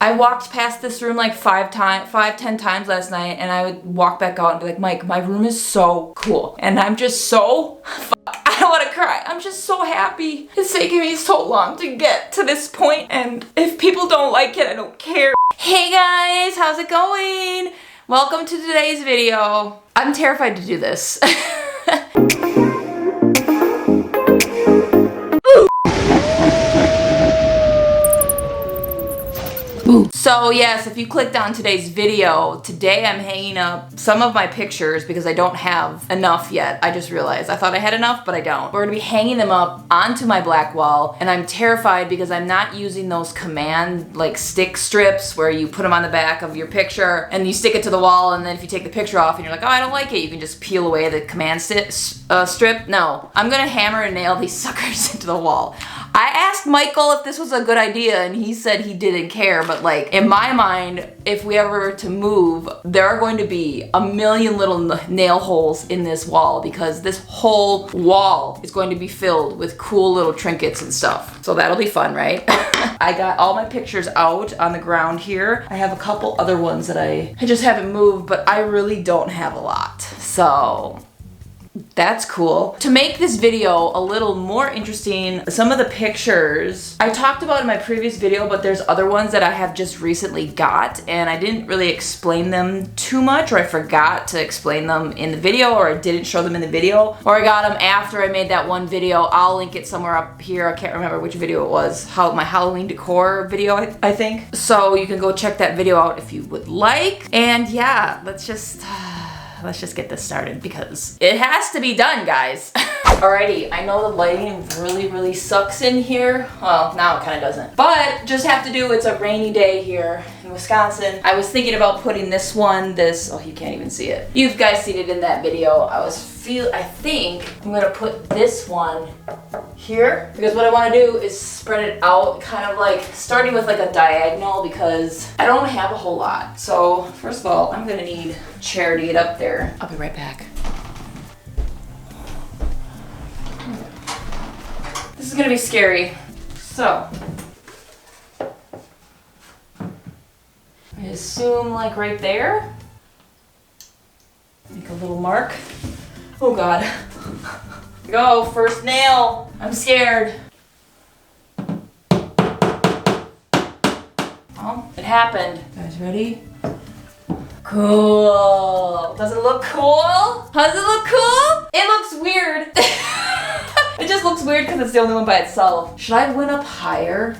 I walked past this room like 10 times last night, and I would walk back out and be like, Mike, my room is so cool. And I'm just so, I don't want to cry. I'm just so happy. It's taken me so long to get to this point, and if people don't like it, I don't care. Hey guys, how's it going? Welcome to today's video. I'm terrified to do this. So yes, if you clicked on today's video, today I'm hanging up some of my pictures because I don't have enough yet. I just realized. I thought I had enough, but I don't. We're gonna be hanging them up onto my black wall, and I'm terrified because I'm not using those command like stick strips where you put them on the back of your picture and you stick it to the wall, and then if you take the picture off and you're like, oh, I don't like it, you can just peel away the command strip. No, I'm gonna hammer and nail these suckers into the wall. I asked Michael if this was a good idea, and he said he didn't care, but like in my mind, if we ever were to move, there are going to be a million little nail holes in this wall because this whole wall is going to be filled with cool little trinkets and stuff. So that'll be fun, right? I got all my pictures out on the ground here. I have a couple other ones that I just haven't moved, but I really don't have a lot. So that's cool. To make this video a little more interesting, some of the pictures I talked about in my previous video, but there's other ones that I have just recently got, and I didn't really explain them too much, or I forgot to explain them in the video, or I didn't show them in the video, or I got them after I made that one video. I'll link it somewhere up here. I can't remember which video it was. My Halloween decor video, I think. So you can go check that video out if you would like. And yeah, let's just get this started because it has to be done, guys. Alrighty, I know the lighting really sucks in here. Well, now it kind of doesn't. But just have to do, it's a rainy day here in Wisconsin. I was thinking about putting oh, you can't even see it. You guys seen it in that video. I think I'm gonna put this one here because what I want to do is spread it out, kind of like starting with like a diagonal because I don't have a whole lot. So first of all, I'm gonna need a chair to get up there. I'll be right back. This is gonna be scary. So I assume like right there. Make a little mark. Oh God. Go, first nail. I'm scared. Oh, it happened. You guys ready? Cool. Does it look cool? Does it look cool? It looks weird. It just looks weird because it's the only one by itself. Should I went up higher?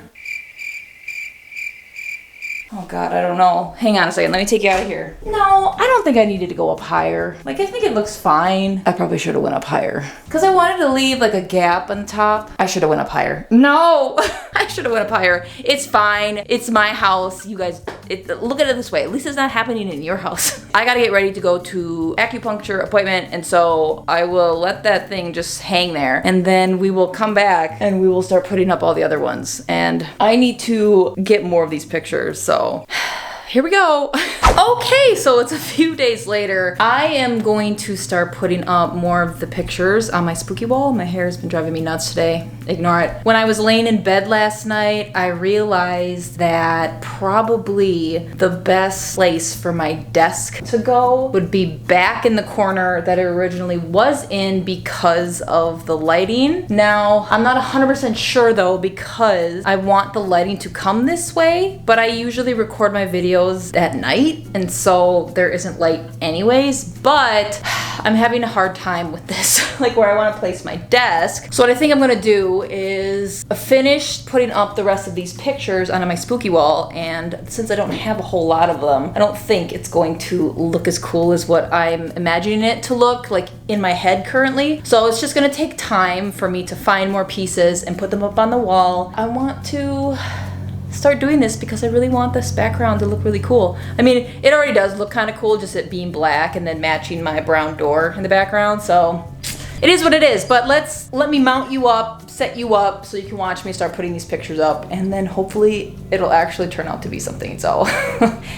Oh God, I don't know. Hang on a second, let me take you out of here. No, I don't think I needed to go up higher. Like, I think it looks fine. I probably should have went up higher. Because I wanted to leave like a gap on the top. I should have went up higher. No, I should have went up higher. It's fine. It's my house. You guys, look at it this way. At least it's not happening in your house. I gotta get ready to go to acupuncture appointment, and so I will let that thing just hang there, and then we will come back and we will start putting up all the other ones. And I need to get more of these pictures, so here we go. Okay, so it's a few days later. I am going to start putting up more of the pictures on my spooky wall. My hair has been driving me nuts today. Ignore it. When I was laying in bed last night, I realized that probably the best place for my desk to go would be back in the corner that it originally was in because of the lighting. Now, I'm not 100% sure though because I want the lighting to come this way, but I usually record my videos at night, and so there isn't light anyways, but I'm having a hard time with this, like where I want to place my desk. So what I think I'm gonna do is finish putting up the rest of these pictures onto my spooky wall, and since I don't have a whole lot of them, I don't think it's going to look as cool as what I'm imagining it to look like in my head currently. So it's just gonna take time for me to find more pieces and put them up on the wall. I want to start doing this because I really want this background to look really cool. I mean, it already does look kind of cool, just it being black and then matching my brown door in the background, so it is what it is. But let me mount you up set you up so you can watch me start putting these pictures up, and then hopefully it'll actually turn out to be something. So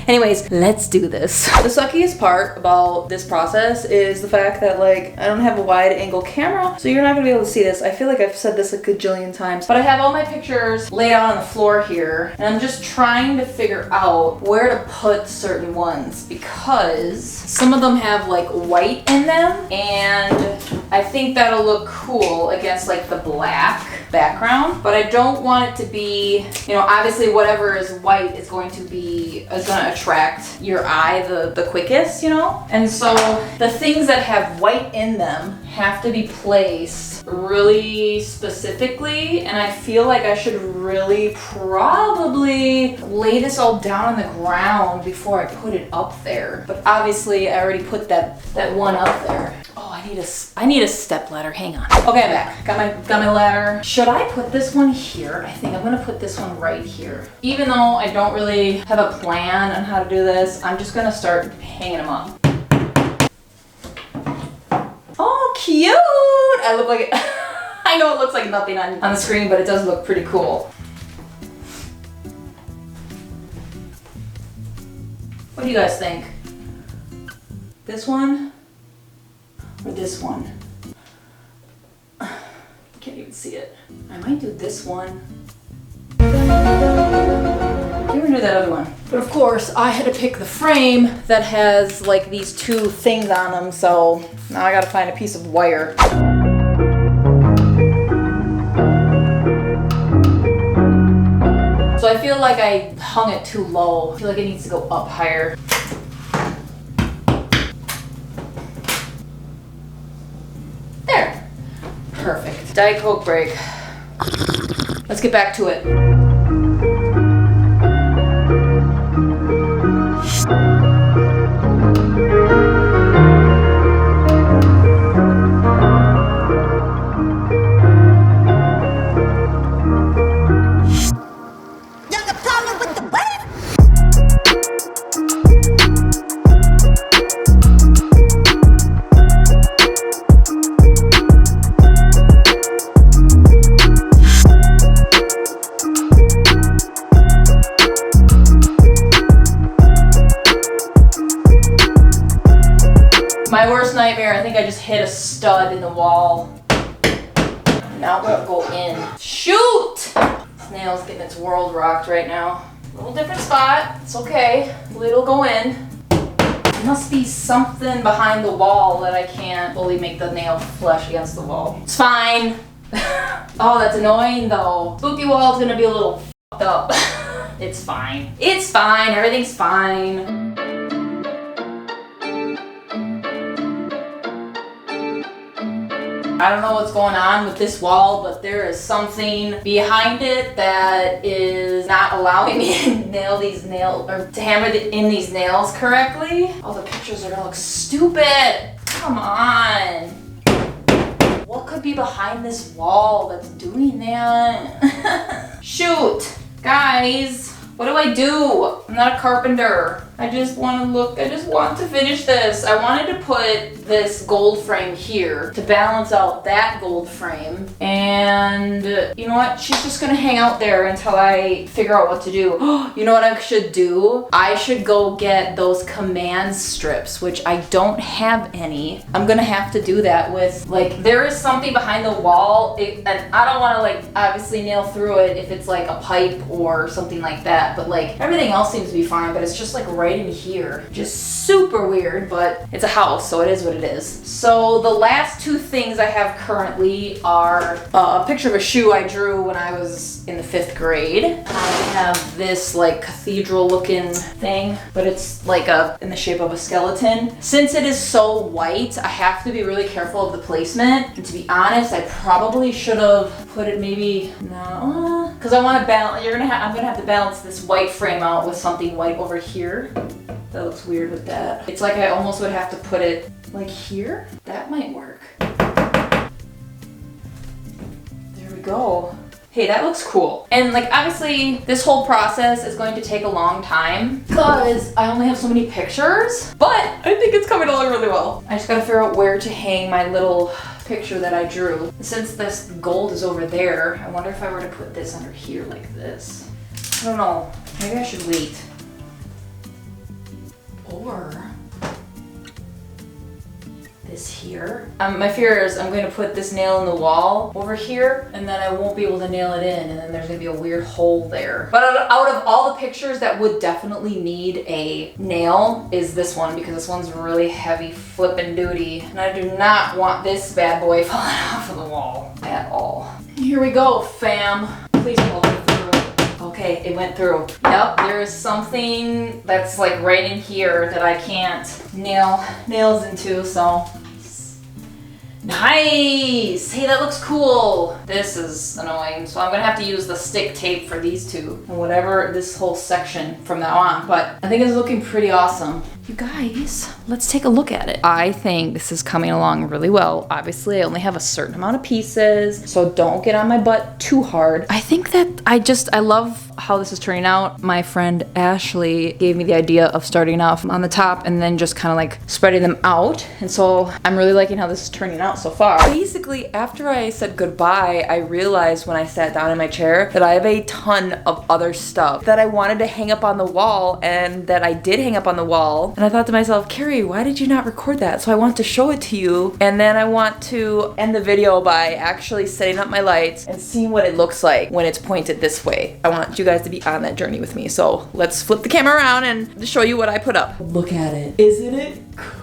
anyways, let's do this. The suckiest part about this process is the fact that like I don't have a wide angle camera, so you're not gonna be able to see this. I feel like I've said this a gajillion times, but I have all my pictures laid out on the floor here, and I'm just trying to figure out where to put certain ones because some of them have like white in them, and I think that'll look cool against like the black background, but I don't want it to be, you know, obviously whatever is white is going to attract your eye the quickest, you know? And so the things that have white in them have to be placed really specifically, and I feel like I should really probably lay this all down on the ground before I put it up there. But obviously I already put that one up there. Oh, I need a step ladder. Hang on. Okay, I'm back. Got my ladder. Should I put this one here? I think I'm gonna put this one right here. Even though I don't really have a plan on how to do this, I'm just gonna start hanging them up. Oh, cute! I look like it. I know it looks like nothing on the screen, but it does look pretty cool. What do you guys think? This one? Or this one? Can't even see it. I might do this one. I even do that other one. But of course, I had to pick the frame that has like these two things on them, so now I gotta find a piece of wire. So I feel like I hung it too low. I feel like it needs to go up higher. There. Perfect. Diet Coke break. Let's get back to it. My worst nightmare, I think I just hit a stud in the wall. Now we'll go in. Shoot! This nail's getting its world rocked right now. A little different spot, it's okay. It'll go in. There must be something behind the wall that I can't fully make the nail flush against the wall. It's fine. Oh, that's annoying though. Spooky wall's gonna be a little fucked up. It's fine. It's fine, everything's fine. I don't know what's going on with this wall, but there is something behind it that is not allowing me to nail these nails, or to hammer in these nails correctly. All the pictures are gonna look stupid. Come on. What could be behind this wall that's doing that? Shoot, guys. What do I do? I'm not a carpenter. I just want to finish this. I wanted to put this gold frame here to balance out that gold frame. And you know what? She's just gonna hang out there until I figure out what to do. You know what I should do? I should go get those command strips, which I don't have any. I'm gonna have to do that with, like, there is something behind the wall, and I don't wanna like obviously nail through it if it's like a pipe or something like that, but like everything else seems to be fine, but it's just like right in here. Just super weird, but it's a house, so it is what it is. So the last two things I have currently are a picture of a shoe I drew when I was in the 5th grade. I have this like cathedral looking thing, but it's like in the shape of a skeleton. Since it is so white, I have to be really careful of the placement. And to be honest, I probably should have put it maybe, no, because I want to balance, I'm gonna have to balance this white frame out with something white over here. That looks weird with that. It's like I almost would have to put it like here. That might work. There we go. Hey, that looks cool. And like obviously this whole process is going to take a long time because I only have so many pictures, but I think it's coming along really well. I just gotta figure out where to hang my little picture that I drew. Since this gold is over there, I wonder if I were to put this under here like this. I don't know. Maybe I should wait. Or this here. My fear is I'm going to put this nail in the wall over here, and then I won't be able to nail it in, and then there's going to be a weird hole there. But out of all the pictures that would definitely need a nail is this one, because this one's really heavy flippin' duty, and I do not want this bad boy falling off of the wall at all. Here we go, fam. Please pull it through. Okay, it went through. Yep, there is something that's like right in here that I can't nail nails into, so. Nice! Hey, that looks cool. This is annoying, so I'm gonna have to use the stick tape for these two and whatever this whole section from now on, but I think it's looking pretty awesome. You guys, let's take a look at it. I think this is coming along really well. Obviously, I only have a certain amount of pieces, so don't get on my butt too hard. I think that I love how this is turning out. My friend Ashley gave me the idea of starting off on the top and then just kind of like spreading them out. And so I'm really liking how this is turning out so far. Basically, after I said goodbye, I realized when I sat down in my chair that I have a ton of other stuff that I wanted to hang up on the wall, and that I did hang up on the wall. And I thought to myself, Carrie, why did you not record that? So I want to show it to you. And then I want to end the video by actually setting up my lights and seeing what it looks like when it's pointed this way. I want you guys to be on that journey with me. So let's flip the camera around and show you what I put up. Look at it. Isn't it cool?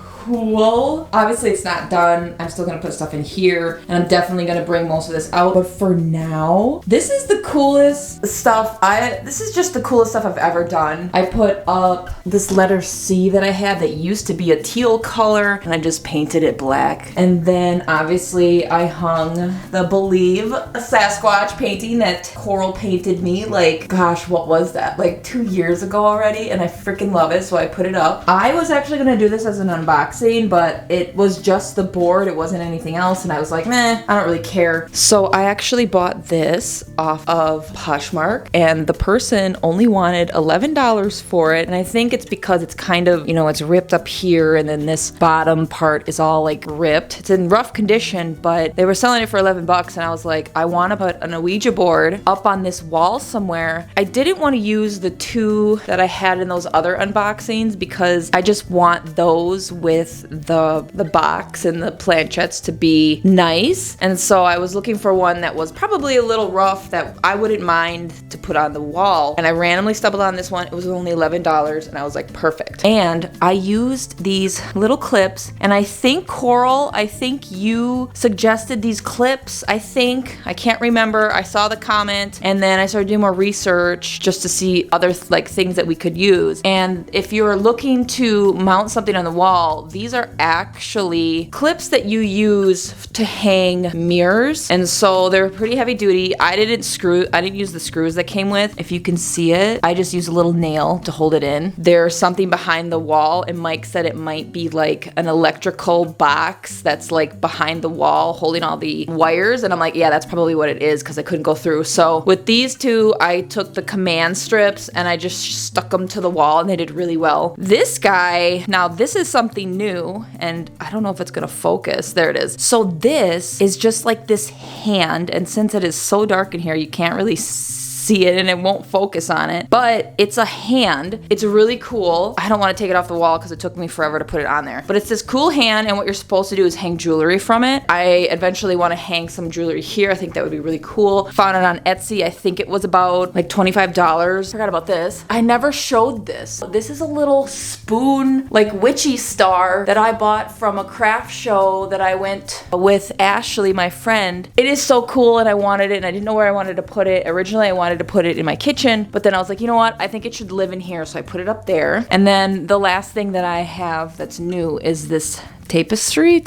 Obviously it's not done. I'm still gonna put stuff in here, and I'm definitely gonna bring most of this out. But for now, this is the coolest stuff. This is just the coolest stuff I've ever done. I put up this letter C that I had that used to be a teal color, and I just painted it black. And then obviously I hung the Believe Sasquatch painting that Coral painted me, like, gosh, what was that? Like 2 years ago already, and I freaking love it, so I put it up. I was actually gonna do this as an unboxing, but it was just the board, it wasn't anything else, and I was like, meh, I don't really care. So I actually bought this off of Poshmark, and the person only wanted $11 for it, and I think it's because it's kind of, you know, it's ripped up here, and then this bottom part is all like ripped. It's in rough condition, but they were selling it for 11 bucks, and I was like, I want to put an Ouija board up on this wall somewhere. I didn't want to use the two that I had in those other unboxings because I just want those with the box and the planchettes to be nice. And so I was looking for one that was probably a little rough that I wouldn't mind to put on the wall. And I randomly stumbled on this one. It was only $11, and I was like, perfect. And I used these little clips, and I think Coral, I think you suggested these clips. I can't remember. I saw the comment, and then I started doing more research just to see other like things that we could use. And if you're looking to mount something on the wall, these are actually clips that you use to hang mirrors, and so they're pretty heavy duty. I didn't use the screws that came with. If you can see it, I just used a little nail to hold it in. There's something behind the wall, and Mike said it might be like an electrical box that's like behind the wall holding all the wires, and I'm like, yeah, that's probably what it is, because I couldn't go through. So with these two, I took the command strips and I just stuck them to the wall, and they did really well. This guy, now this is something new, and I don't know if it's gonna focus. There it is. So this is just like this hand, and since it is so dark in here, you can't really see it and it won't focus on it, but it's a hand. It's really cool. I don't want to take it off the wall because it took me forever to put it on there, but it's this cool hand, and what you're supposed to do is hang jewelry from it. I eventually want to hang some jewelry here. I think that would be really cool. Found it on Etsy. I think it was about like $25. Forgot about this. I never showed this. This is a little spoon, like witchy star that I bought from a craft show that I went with Ashley, my friend. It is so cool, and I wanted it, and I didn't know where I wanted to put it. Originally, I wanted to put it in my kitchen, but then I was like, you know what? I think it should live in here, so I put it up there. And then the last thing that I have that's new is this tapestry.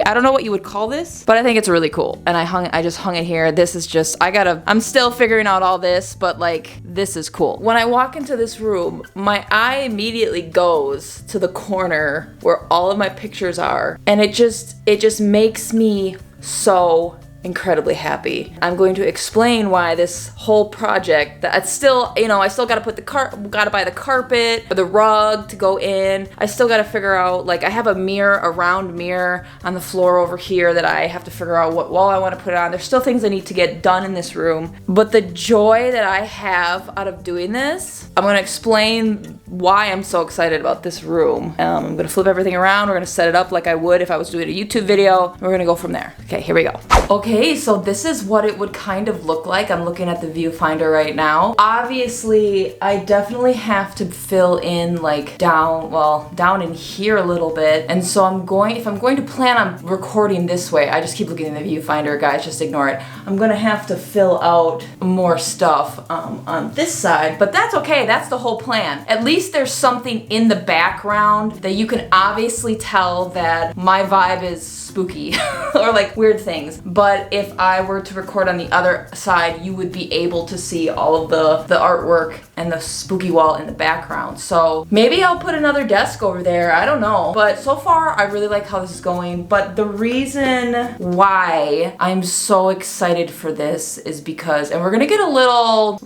I don't know what you would call this, but I think it's really cool. And I just hung it here. This is just, I'm still figuring out all this, but like, this is cool. When I walk into this room, my eye immediately goes to the corner where all of my pictures are. And it just makes me so incredibly happy. I'm going to explain why this whole project, that it's still, you know, I still gotta gotta buy the carpet or the rug to go in. I still gotta figure out, like, I have a round mirror on the floor over here that I have to figure out what wall I want to put it on. There's still things I need to get done in this room. But the joy that I have out of doing this, I'm gonna explain why I'm so excited about this room. I'm gonna flip everything around. We're gonna set it up like I would if I was doing a YouTube video. We're gonna go from there. Okay, here we go. Okay, so this is what it would kind of look like. I'm looking at the viewfinder right now. Obviously, I definitely have to fill in like down in here a little bit. And so if I'm going to plan on recording this way, I just keep looking at the viewfinder, guys, just ignore it. I'm gonna have to fill out more stuff on this side, but that's okay. That's the whole plan. At least there's something in the background that you can obviously tell that my vibe is spooky or like weird things. But if I were to record on the other side, you would be able to see all of the artwork and the spooky wall in the background. So maybe I'll put another desk over there. I don't know. But so far, I really like how this is going. But the reason why I'm so excited for this is because, and we're gonna get a little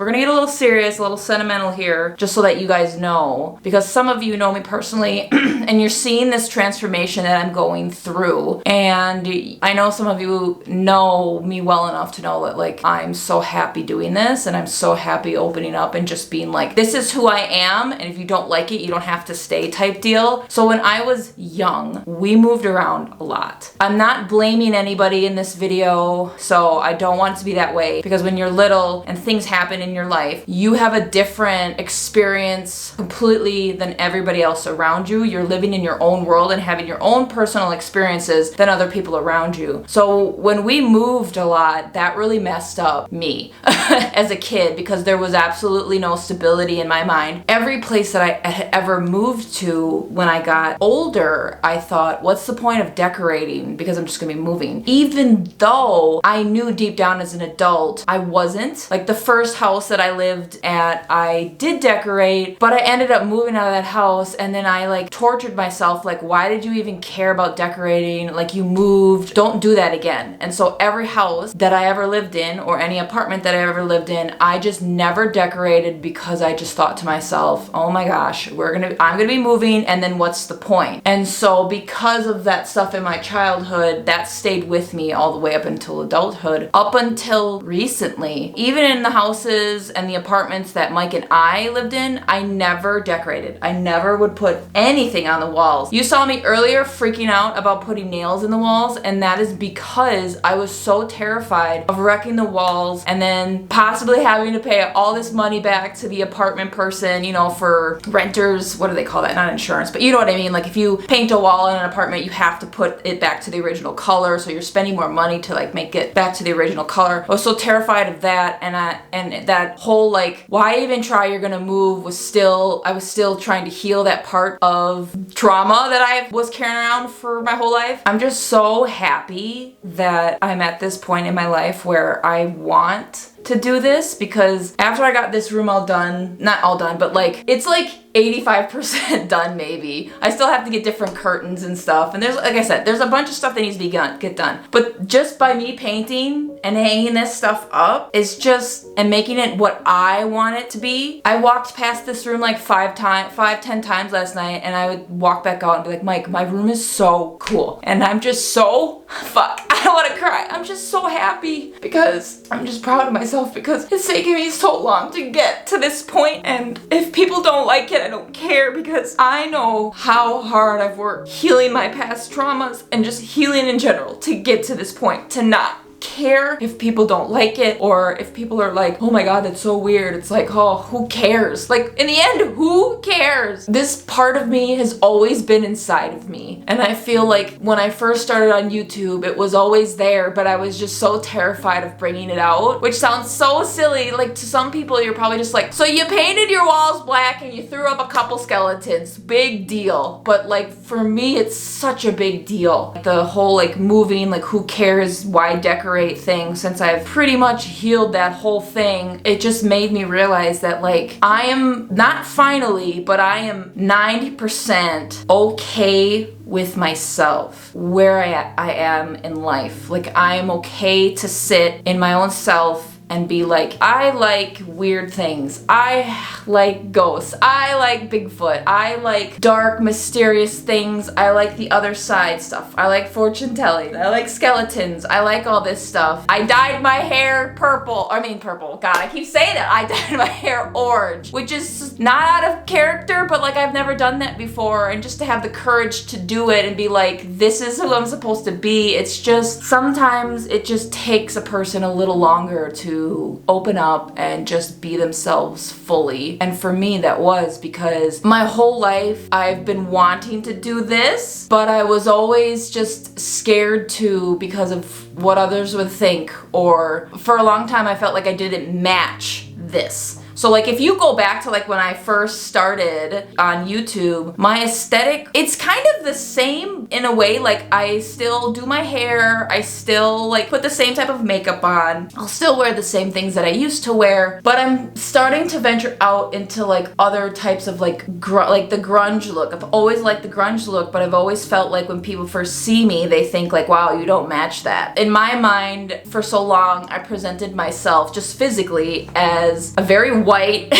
serious, a little sentimental here, just so that you guys know, because some of you know me personally and you're seeing this transformation that I'm going through. And I know some of you know me well enough to know that, like, I'm so happy doing this and I'm so happy opening up and just being like, this is who I am, and if you don't like it, you don't have to stay type deal. So when I was young, we moved around a lot. I'm not blaming anybody in this video, so I don't want it to be that way, because when you're little and things happen in your life, you have a different experience completely than everybody else around you. You're living in your own world and having your own personal experiences than other people around you. So when we moved a lot, that really messed up me as a kid, because there was absolutely no stability in my mind. Every place that I had ever moved to when I got older, I thought, what's the point of decorating? Because I'm just gonna be moving. Even though I knew deep down as an adult, I wasn't. Like the first house that I lived at, I did decorate, but I ended up moving out of that house, and then I like tortured myself, like, why did you even care about decorating? Like, you moved, don't do that again. And so every house that I ever lived in, or any apartment that I ever lived in, I just never decorated, because I just thought to myself, oh my gosh, I'm gonna be moving, and then what's the point? And so because of that stuff in my childhood, that stayed with me all the way up until adulthood, up until recently. Even in the houses and the apartments that Mike and I lived in, I never decorated. I never would put anything on the walls. You saw me earlier freaking out about putting nails in the walls, and that is because I was so terrified of wrecking the walls and then possibly having to pay all this money back to the apartment person, you know, for renters, what do they call that? Not insurance, but you know what I mean. Like if you paint a wall in an apartment, you have to put it back to the original color, so you're spending more money to like make it back to the original color. I was so terrified of that, and that whole like, why even try, you're gonna move, I was still trying to heal that part of trauma that I was carrying around for my whole life. I'm just so happy that I'm at this point in my life where I want to do this, because after I got this room all done, not all done, but like it's like 85% done maybe. I still have to get different curtains and stuff, and there's, like I said, there's a bunch of stuff that needs to be get done. But just by me painting and hanging this stuff up is just, and making it what I want it to be. I walked past this room like 10 times last night, and I would walk back out and be like, Mike, my room is so cool. And I'm just so, I don't want to cry. I'm just so happy, because I'm just proud of myself, because it's taken me so long to get to this point. And if people don't like it, I don't care, because I know how hard I've worked healing my past traumas and just healing in general to get to this point, to not care if people don't like it, or if people are like, oh my god, that's so weird. It's like, oh, who cares? Like, in the end, who cares? This part of me has always been inside of me, and I feel like when I first started on YouTube, it was always there, but I was just so terrified of bringing it out, which sounds so silly. Like, to some people, you're probably just like, so you painted your walls black and you threw up a couple skeletons, big deal. But like, for me, it's such a big deal. The whole like moving, like, who cares, why decorate decorate thing since I've pretty much healed that whole thing. It just made me realize that like I am not finally, but I am 90% okay with myself, where I am in life. Like I am okay to sit in my own self and be like, I like weird things. I like ghosts. I like Bigfoot. I like dark, mysterious things. I like the other side stuff. I like fortune telling. I like skeletons. I like all this stuff. I dyed my hair purple. God, I keep saying it. I dyed my hair orange, which is not out of character, but like I've never done that before. And just to have the courage to do it and be like, this is who I'm supposed to be. It's just, sometimes it just takes a person a little longer to open up and just be themselves fully. And for me, that was because my whole life I've been wanting to do this, but I was always just scared to because of what others would think, or for a long time I felt like I didn't match this. So like if you go back to like when I first started on YouTube, my aesthetic, it's kind of the same in a way. Like I still do my hair, I still like put the same type of makeup on, I'll still wear the same things that I used to wear, but I'm starting to venture out into like other types of like like the grunge look. I've always liked the grunge look, but I've always felt like when people first see me, they think like, wow, you don't match that. In my mind, for so long, I presented myself just physically as a very white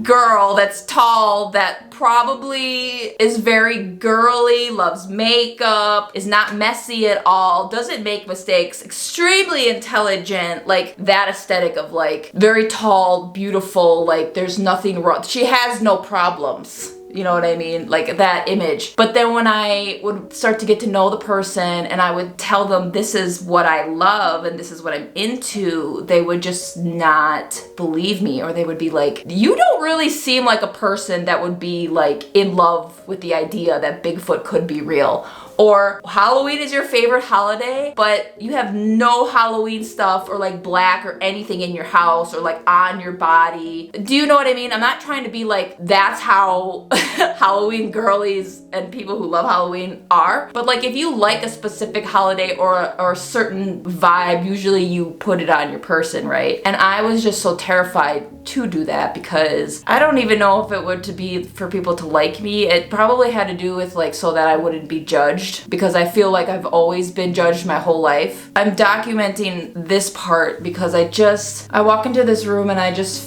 girl that's tall, that probably is very girly, loves makeup, is not messy at all, doesn't make mistakes, extremely intelligent, like that aesthetic of like very tall, beautiful, like there's nothing wrong. She has no problems. You know what I mean? Like that image. But then when I would start to get to know the person and I would tell them this is what I love and this is what I'm into, they would just not believe me, or they would be like, you don't really seem like a person that would be like in love with the idea that Bigfoot could be real. Or Halloween is your favorite holiday, but you have no Halloween stuff or like black or anything in your house or like on your body. Do you know what I mean? I'm not trying to be like, that's how Halloween girlies and people who love Halloween are. But like if you like a specific holiday or a certain vibe, usually you put it on your person, right? And I was just so terrified to do that because I don't even know if it would to be for people to like me. It probably had to do with like so that I wouldn't be judged, because I feel like I've always been judged my whole life. I'm documenting this part because I walk into this room and it just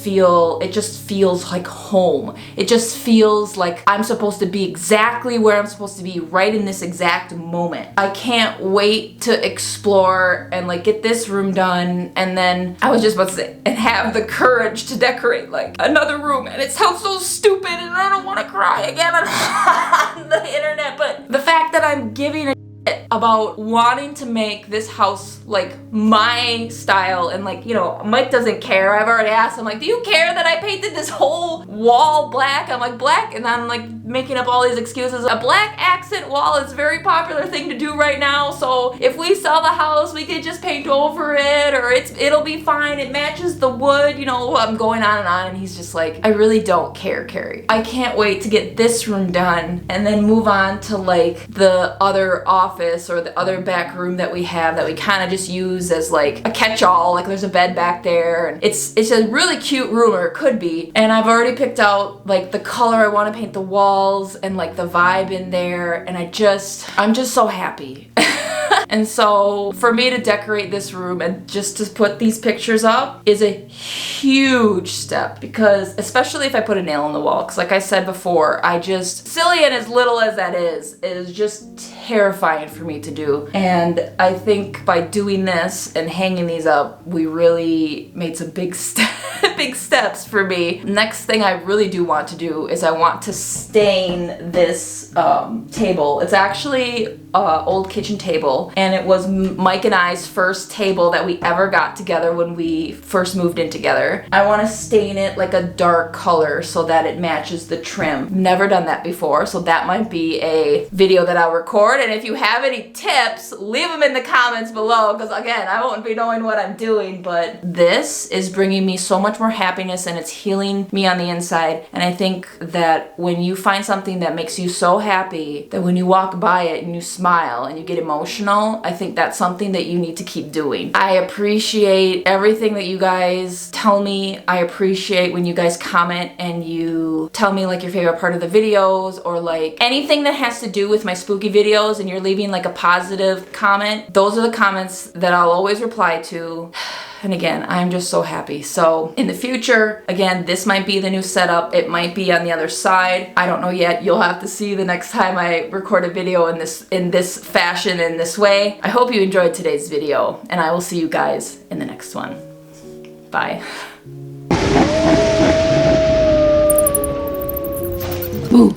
feels like home. It just feels like I'm supposed to be exactly where I'm supposed to be right in this exact moment. I can't wait to explore and like get this room done, and then I was just about to say, and have the courage to decorate like another room. And it sounds so stupid and I don't want to cry again on the internet, but the fact that I'm giving a shit about wanting to make this house like my style, and like, you know, Mike doesn't care. I've already asked him like, do you care that I painted this whole wall black? I'm like, black, and I'm like making up all these excuses. A black accent wall is a very popular thing to do right now, so if we sell the house we could just paint over it, or it'll be fine, it matches the wood, you know. I'm going on, and he's just like, I really don't care, Carrie. I can't wait to get this room done and then move on to like the other office or the other back room that we have that we kind of just use as like a catch-all. Like there's a bed back there and it's a really cute room, or it could be, and I've already picked out like the color I want to paint the walls and like the vibe in there, and I'm just so happy. And so for me to decorate this room and just to put these pictures up is a huge step, because especially if I put a nail in the wall, because like I said before, silly and as little as that is just terrifying for me to do. And I think by doing this and hanging these up, we really made some big steps for me. Next thing I really do want to do is I want to stain this table. It's actually old kitchen table, and it was Mike and I's first table that we ever got together when we first moved in together. I want to stain it like a dark color so that it matches the trim. Never done that before, so that might be a video that I'll record, and if you have any tips, leave them in the comments below, because again, I won't be knowing what I'm doing, but this is bringing me so much more more happiness and it's healing me on the inside. And I think that when you find something that makes you so happy that when you walk by it and you smile and you get emotional, I think that's something that you need to keep doing. I appreciate everything that you guys tell me. I appreciate when you guys comment and you tell me like your favorite part of the videos, or like anything that has to do with my spooky videos and you're leaving like a positive comment. Those are the comments that I'll always reply to. And again, I'm just so happy. So in the future, again, this might be the new setup. It might be on the other side. I don't know yet. You'll have to see the next time I record a video in this fashion, in this way. I hope you enjoyed today's video, and I will see you guys in the next one. Bye.